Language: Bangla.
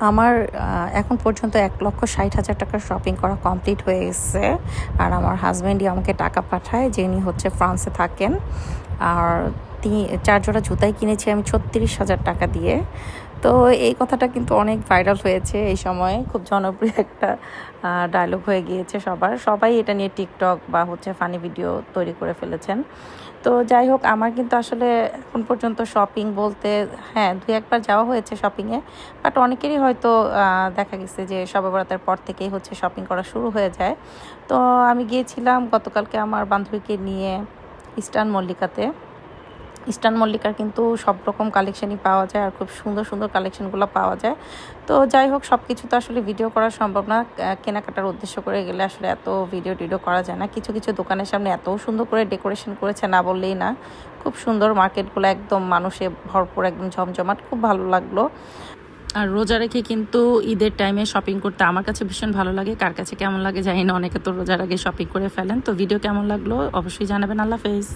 আমার এখন পর্যন্ত 1,60,000 টাকার শপিং করা কমপ্লিট হয়ে গেছে। আর আমার হাজব্যান্ডই আমাকে টাকা পাঠায়, যিনি হচ্ছে ফ্রান্সে থাকেন। আর 4 জোড়া জুতাই কিনেছি আমি 36,000 টাকা দিয়ে। তো এই কথাটা কিন্তু অনেক ভাইরাল হয়েছে এই সময়ে, খুব জনপ্রিয় একটা ডায়লগ হয়ে গিয়েছে সবাই এটা নিয়ে টিকটক বা হচ্ছে ফানি ভিডিও তৈরি করে ফেলেছেন। তো যাই হোক, আমার কিন্তু আসলে এখন পর্যন্ত শপিং বলতে হ্যাঁ 2-1 বার যাওয়া হয়েছে শপিংয়ে, বাট অনেকেরই হয়তো দেখা গেছে যে শবে বরাতের পর থেকেই হচ্ছে শপিং করা শুরু হয়ে যায়। তো আমি গিয়েছিলাম গতকালকে আমার বান্ধবীকে নিয়ে ইস্টার্ন মল্লিকার কিন্তু সব রকম কালেকশনই পাওয়া যায়, আর খুব সুন্দর সুন্দর কালেকশনগুলো পাওয়া যায়। তো যাই হোক, সব কিছু তো আসলে ভিডিও করা সম্ভব না, কেনাকাটার উদ্দেশ্য করে গেলে আসলে এত ভিডিও টিডিও করা যায় না। কিছু কিছু দোকানের সামনে এত সুন্দর করে ডেকোরেশন করেছে, না বললেই না। খুব সুন্দর মার্কেটগুলো, একদম মানুষে ভরপুর, একদম জমজমাট, খুব ভালো লাগলো। আর রোজা রেখে কিন্তু ঈদের টাইমে শপিং করতে আমার কাছে ভীষণ ভালো লাগে। কার কাছে কেমন লাগে জানি না, অনেকে তো রোজার আগে শপিং করে ফেলেন। তো ভিডিও কেমন লাগলো অবশ্যই জানাবেন। আল্লাহ হাফেজ।